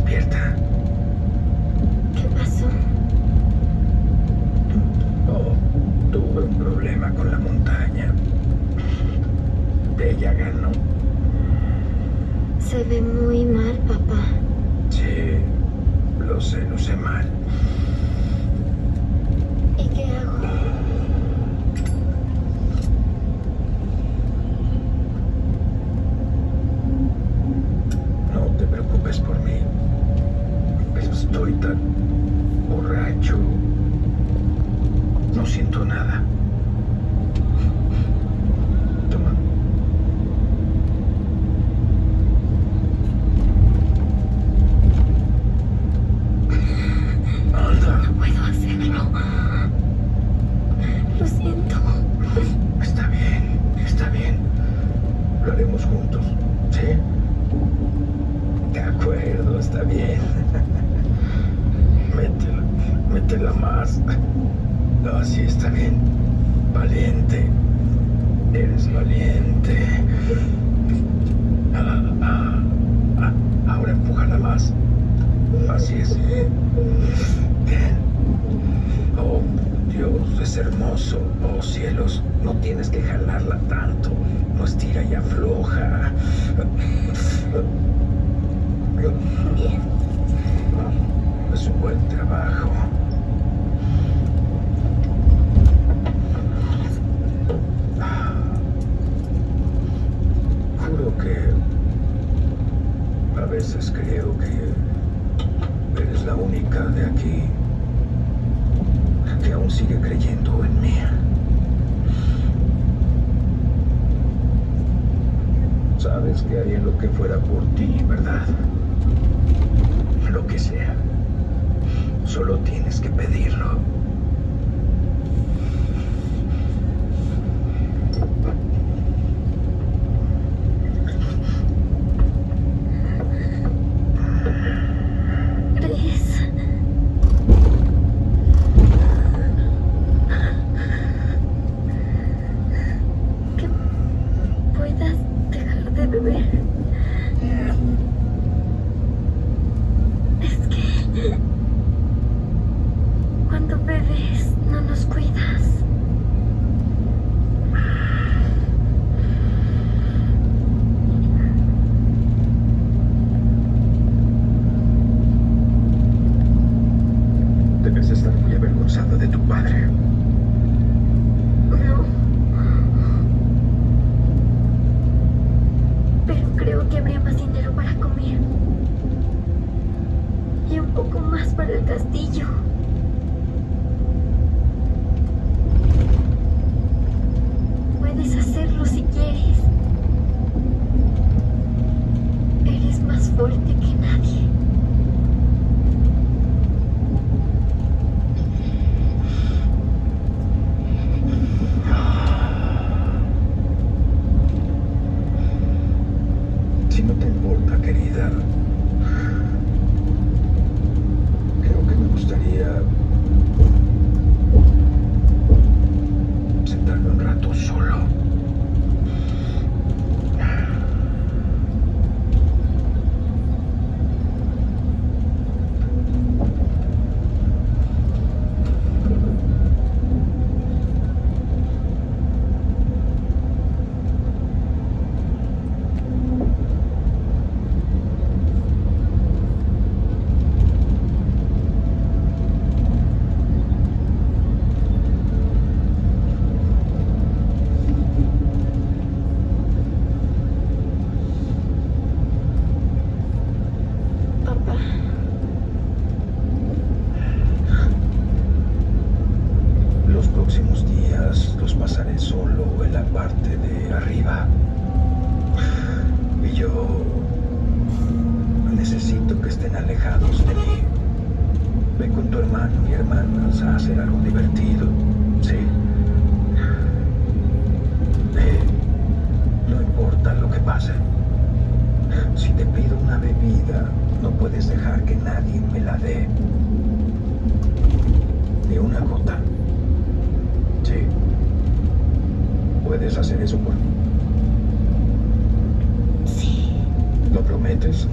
Despierta. ¿Qué pasó? Oh, tuve un problema con la montaña. Ella ganó. Se ve muy mal, papá. Sí, lo sé mal. ¿Y qué hago? No te preocupes por mí. Pero estoy tan borracho. No siento nada. Toma. Anda. No puedo hacerlo. Lo siento. Está bien, está bien. Lo haremos juntos, ¿sí? De acuerdo, está bien. Métela más. Así está bien. Valiente. Eres valiente. Ahora empújala más. Así es. Bien. Oh, Dios, es hermoso. Oh, cielos, no tienes que jalarla tanto. No estira y afloja. Bien. Es un buen trabajo. Juro que a veces creo que eres la única de aquí que aún sigue creyendo en mí. Sabes que haría lo que fuera por ti, ¿verdad? Lo que sea. Solo tienes que pedirlo. ¿Crees? Que puedas dejar de beber. Es que cuando bebes no nos cuidas. Debes estar muy avergonzada de tu padre. No. Pero creo que habría más dinero para comer. Y un poco más para el castillo. Puedes hacerlo si quieres. Eres más fuerte que nadie. Si no te importa, querida, creo que me gustaría sentarme un rato solo. Papá, Los próximos días los pasaré solo en la parte de arriba. Y yo necesito que estén alejados de mí. Ve con tu hermano y hermanas a hacer algo divertido, ¿sí? No importa lo que pase. Si te pido una bebida, no puedes dejar que nadie me la dé. Ni una gota. Sí. ¿Puedes hacer eso por mí? sí. ¿Lo prometes?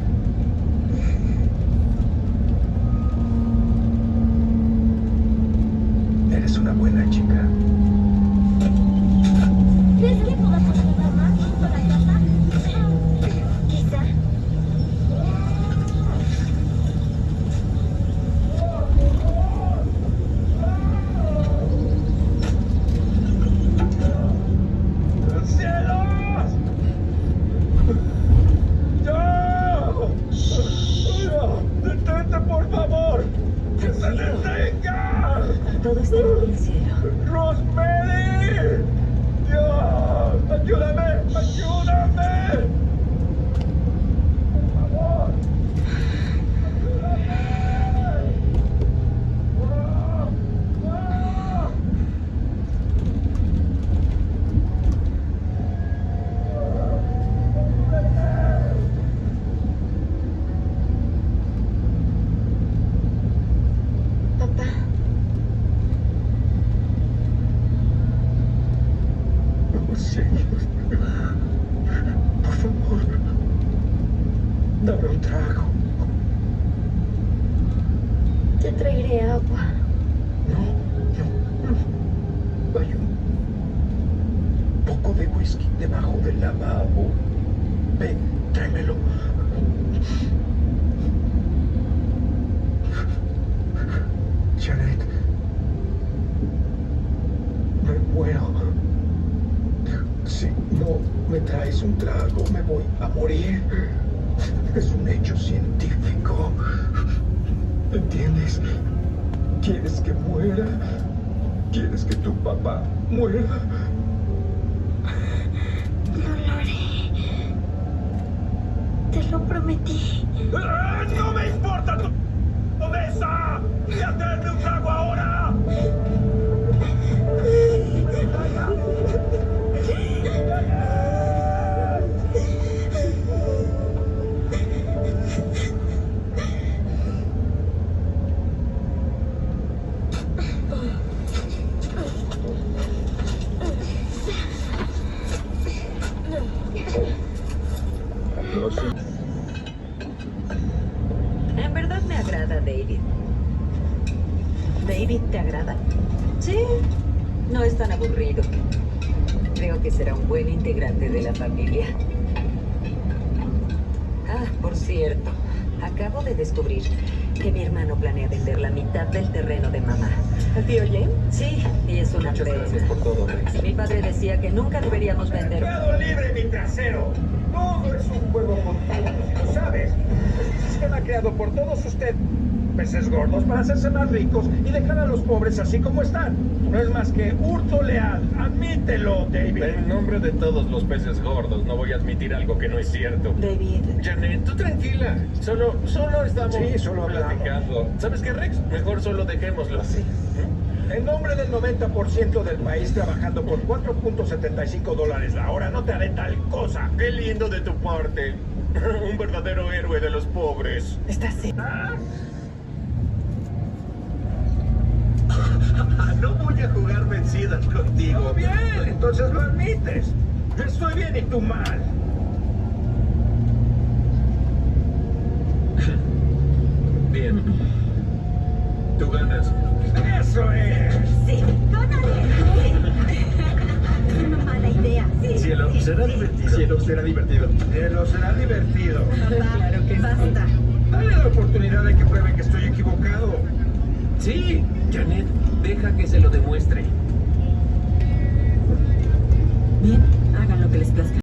Todo estará bien, cielo. ¡Rosemary! ¡Dios! ¡Ayúdame! ¡Ayúdame! ¡Por favor! Papá, Sí. Por favor. Dame un trago. te traeré agua. No, no, no. Hay un poco de whisky debajo del lavabo. Ven, tráemelo. Janet. Me muero. Si no me traes un trago, me voy a morir. Es un hecho científico. ¿Entiendes? ¿Quieres que muera? ¿Quieres que tu papá muera? No lo haré. Te lo prometí. ¡No me importa tu promesa! ¡Y hacerme un trago ahora! Lo sé. En verdad me agrada David. ¿David te agrada? Sí, no es tan aburrido. Creo que será un buen integrante de la familia. Ah, por cierto, acabo de descubrir que mi hermano planea vender la mitad del terreno de mamá. ¿Te oye? Sí, y es una Muchas pena. gracias por todo, Rex. Mi padre decía que nunca deberíamos vender. ¡Mercado libre, mi trasero! Todo es un juego contado, ¿lo sabes? Es un sistema creado por todos ustedes, peces gordos, para hacerse más ricos y dejar a los pobres así como están. No es más que hurto leal. Admítelo, David. En nombre de todos los peces gordos, no voy a admitir algo que no es cierto. David. Janet, tú tranquila. Solo estamos Sí, solo hablamos. platicando. ¿Sabes qué, Rex? Mejor solo dejémoslo así. En nombre del 90% del país trabajando por $4.75 la hora, no te haré tal cosa. Qué lindo de tu parte. Un verdadero héroe de los pobres. ¿Estás seguro? No voy a jugar vencidas contigo. Muy bien, entonces lo admites. Estoy bien y tú mal. Bien. Tú ganas. Eso es. Sí, una mala idea. Sí. Cielo, será divertido. Cielo, será divertido. Lo será divertido. Claro que Basta. Dale la oportunidad de que prueben que estoy equivocado. Sí, Janet, deja que se lo demuestre. Bien, hagan lo que les plazca.